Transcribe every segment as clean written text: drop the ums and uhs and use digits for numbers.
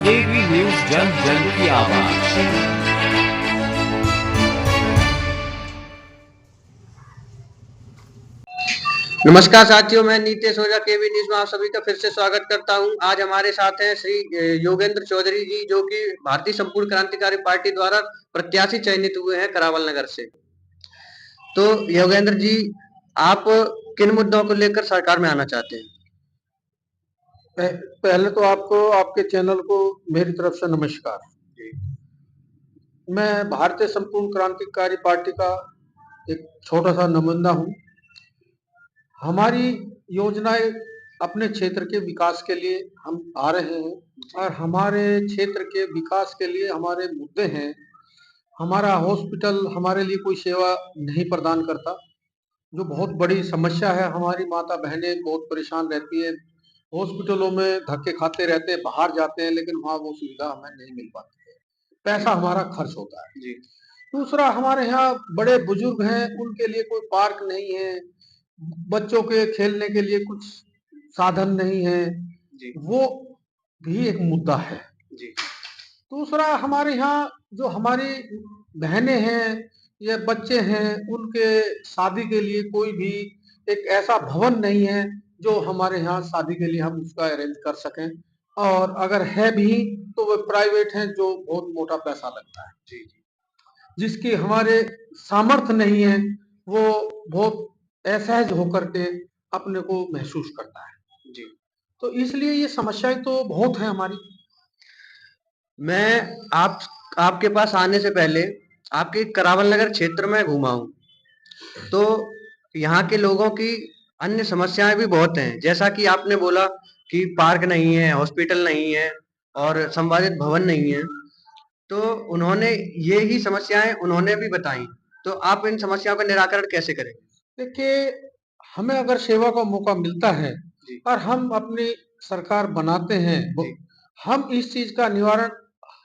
केवी news जन जन की आवाज। नमस्कार साथियों, मैं नीतेश ओझा केवी न्यूज में आप सभी का फिर से स्वागत करता हूं। आज हमारे साथ हैं श्री योगेंद्र चौधरी जी, जो कि भारतीय संपूर्ण क्रांतिकारी पार्टी द्वारा प्रत्याशी चयनित हुए हैं करावल नगर से। तो योगेंद्र जी, आप किन मुद्दों को लेकर सरकार में आना चाहते हैं? पहले तो आपको, आपके चैनल को मेरी तरफ से नमस्कार। मैं भारतीय संपूर्ण क्रांतिकारी पार्टी का एक छोटा सा नुमाइंदा हूँ। हमारी योजनाएं अपने क्षेत्र के विकास के लिए हम आ रहे हैं और हमारे क्षेत्र के विकास के लिए हमारे मुद्दे हैं। हमारा हॉस्पिटल हमारे लिए कोई सेवा नहीं प्रदान करता, जो बहुत बड़ी समस्या है। हमारी माता बहनें बहुत परेशान रहती है, हॉस्पिटलों में धक्के खाते रहते हैं, बाहर जाते हैं लेकिन वहाँ वो सुविधा हमें नहीं मिल पाती है, पैसा हमारा खर्च होता है जी। दूसरा, हमारे यहाँ बड़े बुजुर्ग हैं, उनके लिए कोई पार्क नहीं है, बच्चों के खेलने के लिए कुछ साधन नहीं है जी। वो भी एक मुद्दा है जी। दूसरा, हमारे यहाँ जो हमारी बहनें हैं या बच्चे हैं, उनके शादी के लिए कोई भी एक ऐसा भवन नहीं है जो हमारे यहाँ शादी के लिए हम उसका अरेंज कर सकें, और अगर है भी तो वो प्राइवेट है, जो बहुत मोटा पैसा लगता है जी जी। जिसकी हमारे सामर्थ्य नहीं है, वो बहुत असहज होकर के अपने को महसूस करता है जी। तो इसलिए ये समस्याएं तो बहुत है हमारी। मैं आपके पास आने से पहले आपके करावल नगर क्षेत्र में घूमा हूँ, तो यहाँ के लोगों की अन्य समस्याएं भी बहुत हैं। जैसा कि आपने बोला कि पार्क नहीं है, हॉस्पिटल नहीं है और संवादित भवन नहीं है, तो उन्होंने ये ही समस्याएं उन्होंने भी बताई। तो आप इन समस्याओं का निराकरण कैसे करेंगे? देखिए, हमें अगर सेवा का मौका मिलता है जी। और हम अपनी सरकार बनाते हैं, हम इस चीज का निवारण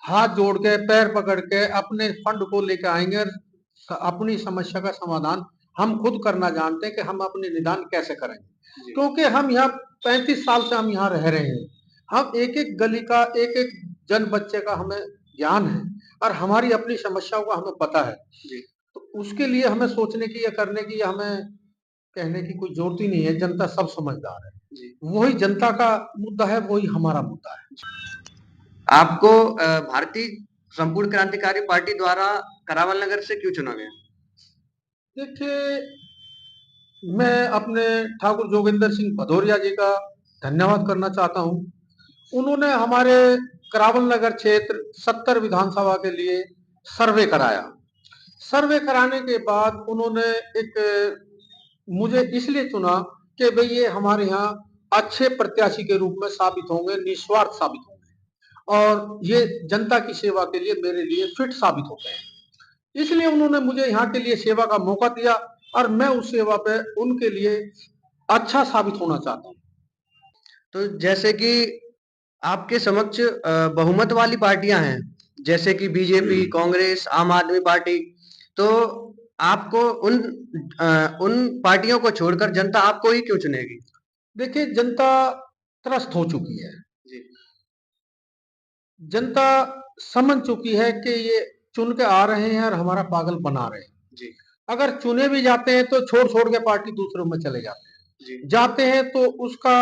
हाथ जोड़ के, पैर पकड़ के, अपने फंड को लेकर आएंगे और अपनी समस्या का समाधान हम खुद करना जानते हैं कि हम अपने निदान कैसे करेंगे। क्योंकि हम यहाँ 35 साल से हम यहाँ रह रहे हैं, हम एक एक गली का, एक एक जन बच्चे का हमें ज्ञान है और हमारी अपनी समस्याओं का हमें पता है जी। तो उसके लिए हमें सोचने की या करने की या हमें कहने की कोई जरूरत ही नहीं है। जनता सब समझदार है जी। वही जनता का मुद्दा है, वही हमारा मुद्दा है। आपको भारतीय संपूर्ण क्रांतिकारी पार्टी द्वारा करावल नगर से क्यों चुना गया? देखिए, मैं अपने ठाकुर जोगिंदर सिंह भदौरिया जी का धन्यवाद करना चाहता हूँ। उन्होंने हमारे करावल नगर क्षेत्र 70 विधानसभा के लिए सर्वे कराया। सर्वे कराने के बाद उन्होंने एक मुझे इसलिए चुना कि भाई ये हमारे यहाँ अच्छे प्रत्याशी के रूप में साबित होंगे, निस्वार्थ साबित होंगे और ये जनता की सेवा के लिए मेरे लिए फिट साबित होते हैं। इसलिए उन्होंने मुझे यहाँ के लिए सेवा का मौका दिया और मैं उस सेवा पे उनके लिए अच्छा साबित होना चाहता हूँ। तो जैसे कि आपके समक्ष बहुमत वाली पार्टियां हैं, जैसे कि बीजेपी, कांग्रेस, आम आदमी पार्टी, तो आपको उन पार्टियों को छोड़कर जनता आपको ही क्यों चुनेगी? देखिए, जनता त्रस्त हो चुकी है जी। जनता समझ चुकी है कि ये चुन के आ रहे हैं और हमारा पागल बना रहे हैं जी। अगर चुने भी जाते हैं तो छोड़ छोड़ के पार्टी दूसरों में चले जाते हैं जी। जाते हैं तो उसका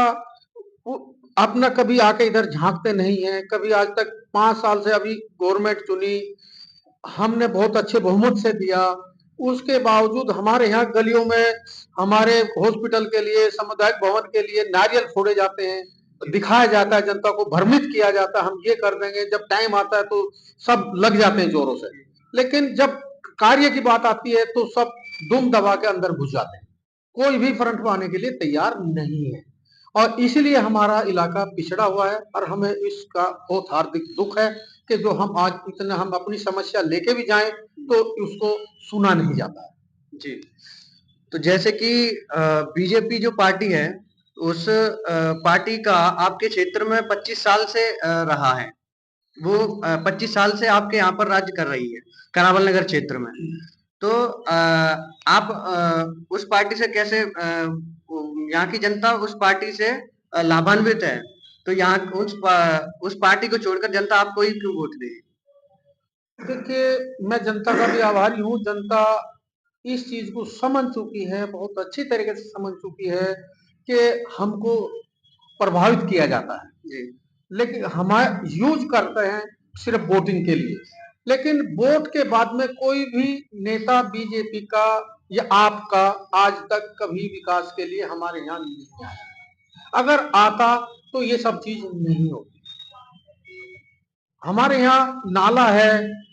अपना कभी आके इधर झांकते नहीं है। कभी आज तक 5 साल से अभी गवर्नमेंट चुनी, हमने बहुत अच्छे बहुमत से दिया, उसके बावजूद हमारे यहाँ गलियों में हमारे हॉस्पिटल के लिए, सामुदायिक भवन के लिए नारियल फोड़े जाते हैं, दिखाया जाता है, जनता को भ्रमित किया जाता है हम ये कर देंगे। जब टाइम आता है तो सब लग जाते हैं जोरों से, लेकिन जब कार्य की बात आती है तो सब दुम दबा के अंदर घुस जाते हैं। कोई भी फ्रंट में आने के लिए तैयार नहीं है और इसीलिए हमारा इलाका पिछड़ा हुआ है और हमें इसका बहुत हार्दिक दुख है कि जो हम आज इतना हम अपनी समस्या लेके भी जाएं तो उसको सुना नहीं जाता है जी। तो जैसे कि बीजेपी जो पार्टी है, उस पार्टी का आपके क्षेत्र में 25 साल से रहा है। वो 25 साल से आपके यहाँ पर राज्य कर रही है करावल नगर क्षेत्र में। तो आप उस पार्टी से कैसे यहाँ की जनता उस पार्टी से लाभान्वित है, तो यहाँ उस पार्टी को छोड़कर जनता आपको ही क्यों वोट देगी? देखिए, मैं जनता का भी आभारी हूँ। जनता इस चीज़ को समझ चुकी है, बहुत अच्छी तरीके से समझ चुकी है कि हमको प्रभावित किया जाता है। जी, लेकिन हमारे यूज़ करते हैं सिर्फ़ वोटिंग के लिए। लेकिन वोट के बाद में कोई भी नेता बीजेपी का या आपका आज तक कभी विकास के लिए हमारे यहाँ नहीं आया। अगर आता तो ये सब चीज़ नहीं होती। हमारे यहाँ नाला है,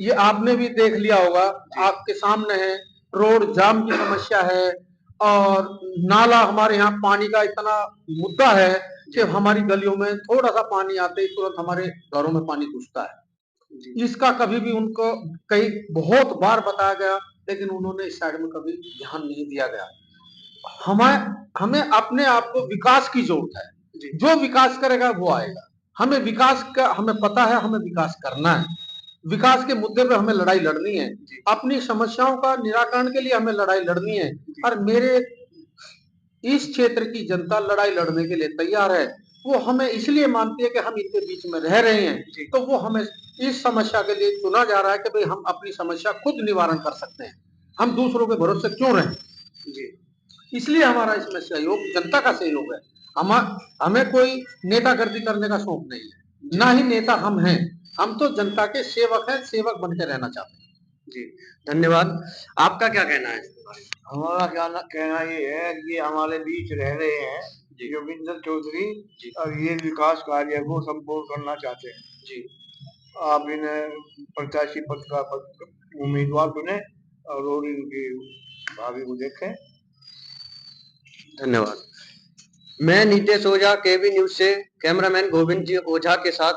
ये आपने भी देख लिया होगा, आपके सामने है, रोड जाम की समस्या है और नाला हमारे यहाँ पानी का इतना मुद्दा है कि हमारी गलियों में थोड़ा-सा पानी आते ही तुरंत हमारे घरों में पानी घुसता है। इसका कभी भी उनको कई बहुत बार बताया गया, लेकिन उन्होंने इस साइड में कभी ध्यान नहीं दिया गया। हमें हमें अपने आप को विकास की ज़रूरत है। जो विकास करेगा वो आएगा। हमें विकास का हमें पता है, हमें विकास करना है। विकास के मुद्दे पे हमें लड़ाई लड़नी है। अपनी समस्याओं का निराकरण के लिए हमें लड़ाई लड़नी है और मेरे इस क्षेत्र की जनता लड़ाई लड़ने के लिए तैयार है। वो हमें इसलिए मानती है कि हम इनके बीच में रह रहे हैं, तो वो हमें इस समस्या के लिए चुना जा रहा है कि भाई हम अपनी समस्या खुद निवारण कर सकते हैं। हम दूसरों के भरोसे क्यों रहें? जी। इसलिए हमारा इसमें सहयोग जनता का सहयोग है। हमें कोई नेतागर्दी करने का शौक नहीं है, ना ही नेता हम हैं। हम तो जनता के सेवक हैं, सेवक बन के रहना चाहते हैं। जी, धन्यवाद। आपका क्या कहना है इसके बारे में? हमारा कहना ये है कि हमारे बीच रह रहे हैं योगिंदर चौधरी और ये विकास कार्य को संपूर्ण करना चाहते हैं। जी, आप इन्हें प्रत्याशी पद का उम्मीदवार चुने और इनकी भावी को देखें। धन्यवाद। मैं नीतेश ओझा, केबी न्यूज़ से कैमरामैन गोविंद जी ओझा के साथ